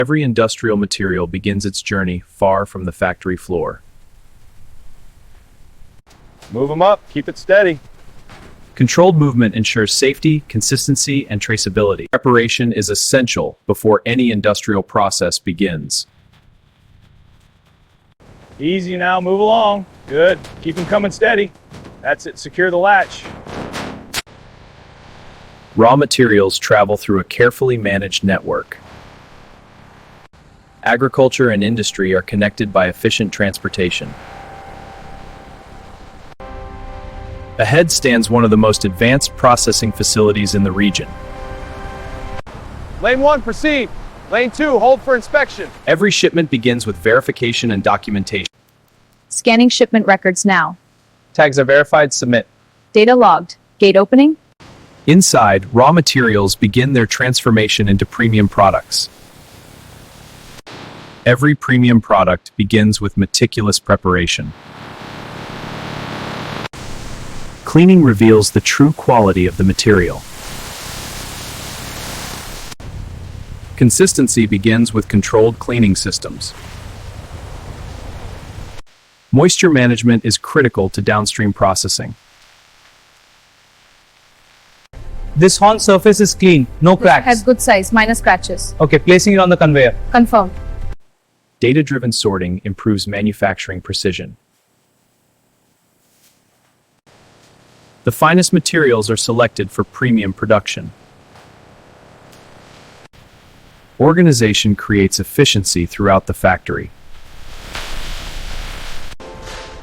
Every industrial material begins its journey far from the factory floor. Move them up, keep it steady. Controlled movement ensures safety, consistency, and traceability. Preparation is essential before any industrial process begins. Easy now, move along. Good, keep them coming steady. That's it, secure the latch. Raw materials travel through a carefully managed network. Agriculture and industry are connected by efficient transportation. Ahead stands one of the most advanced processing facilities in the region. Lane 1, proceed. Lane 2, hold for inspection. Every shipment begins with verification and documentation. Scanning shipment records now. Tags are verified, submit. Data logged. Gate opening. Inside, raw materials begin their transformation into premium products. Every premium product begins with meticulous preparation. Cleaning reveals the true quality of the material. Consistency begins with controlled cleaning systems. Moisture management is critical to downstream processing. This horn surface is clean, no cracks. Has good size, minor scratches. Okay, placing it on the conveyor. Confirmed. Data-driven sorting improves manufacturing precision. The finest materials are selected for premium production. Organization creates efficiency throughout the factory.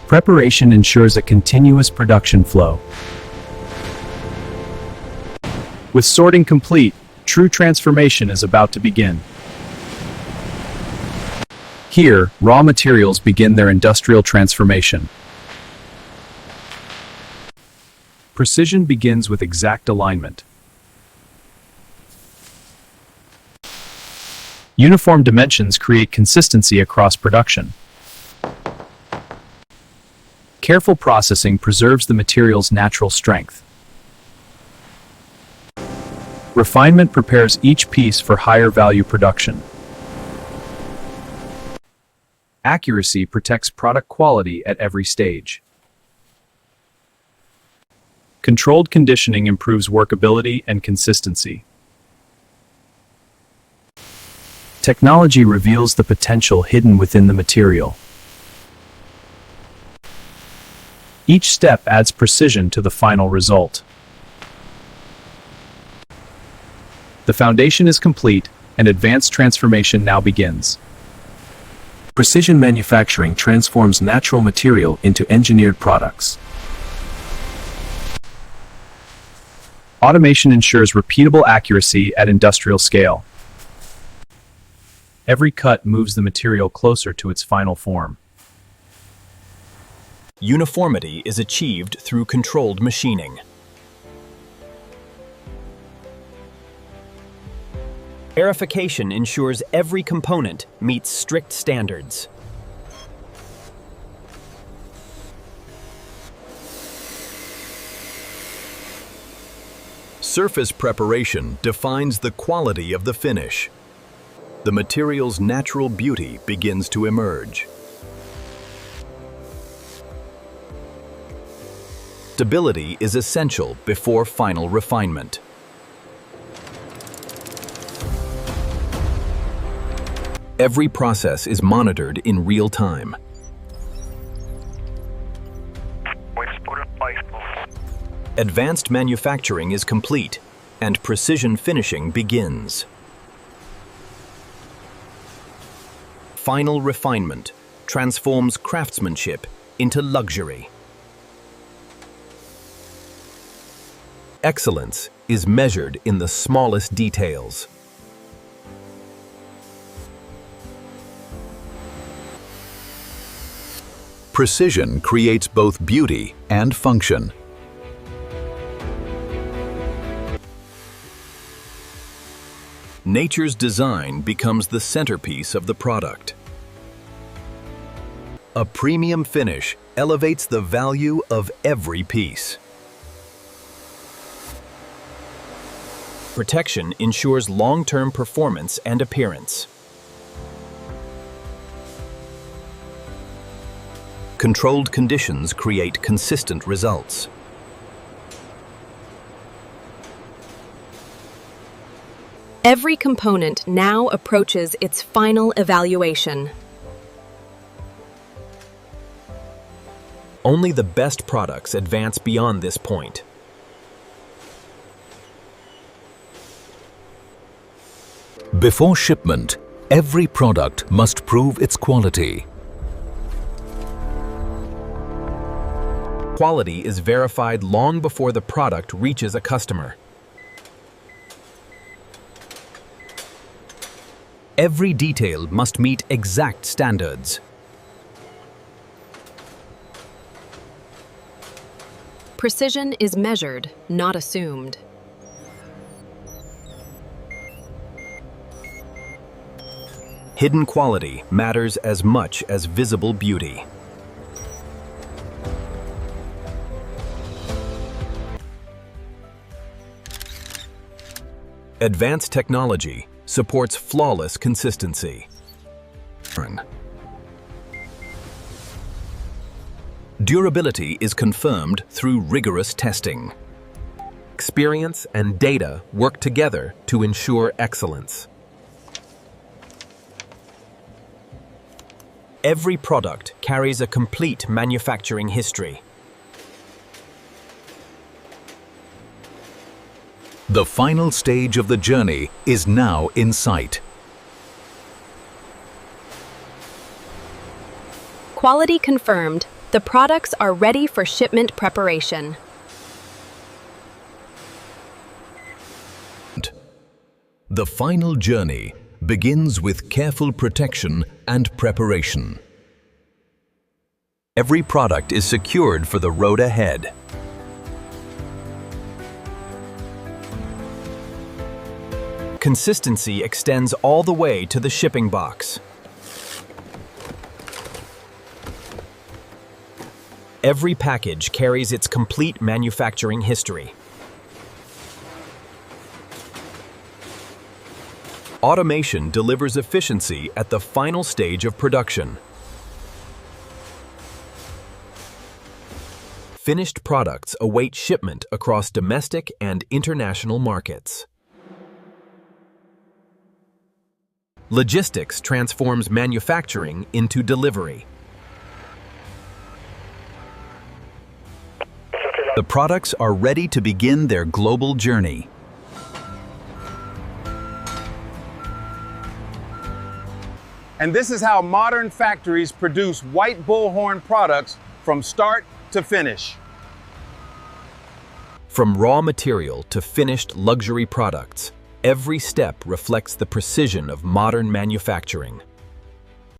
Preparation ensures a continuous production flow. With sorting complete, true transformation is about to begin. Here, raw materials begin their industrial transformation. Precision begins with exact alignment. Uniform dimensions create consistency across production. Careful processing preserves the material's natural strength. Refinement prepares each piece for higher value production. Accuracy protects product quality at every stage. Controlled conditioning improves workability and consistency. Technology reveals the potential hidden within the material. Each step adds precision to the final result. The foundation is complete, and advanced transformation now begins. Precision manufacturing transforms natural material into engineered products. Automation ensures repeatable accuracy at industrial scale. Every cut moves the material closer to its final form. Uniformity is achieved through controlled machining. Aerification ensures every component meets strict standards. Surface preparation defines the quality of the finish. The material's natural beauty begins to emerge. Stability is essential before final refinement. Every process is monitored in real time. Advanced manufacturing is complete, and precision finishing begins. Final refinement transforms craftsmanship into luxury. Excellence is measured in the smallest details. Precision creates both beauty and function. Nature's design becomes the centerpiece of the product. A premium finish elevates the value of every piece. Protection ensures long-term performance and appearance. Controlled conditions create consistent results. Every component now approaches its final evaluation. Only the best products advance beyond this point. Before shipment, every product must prove its quality. Quality is verified long before the product reaches a customer. Every detail must meet exact standards. Precision is measured, not assumed. Hidden quality matters as much as visible beauty. Advanced technology supports flawless consistency. Durability is confirmed through rigorous testing. Experience and data work together to ensure excellence. Every product carries a complete manufacturing history. The final stage of the journey is now in sight. Quality confirmed, the products are ready for shipment preparation. The final journey begins with careful protection and preparation. Every product is secured for the road ahead. Consistency extends all the way to the shipping box. Every package carries its complete manufacturing history. Automation delivers efficiency at the final stage of production. Finished products await shipment across domestic and international markets. Logistics transforms manufacturing into delivery. The products are ready to begin their global journey. And this is how modern factories produce white bullhorn products from start to finish. From raw material to finished luxury products, every step reflects the precision of modern manufacturing.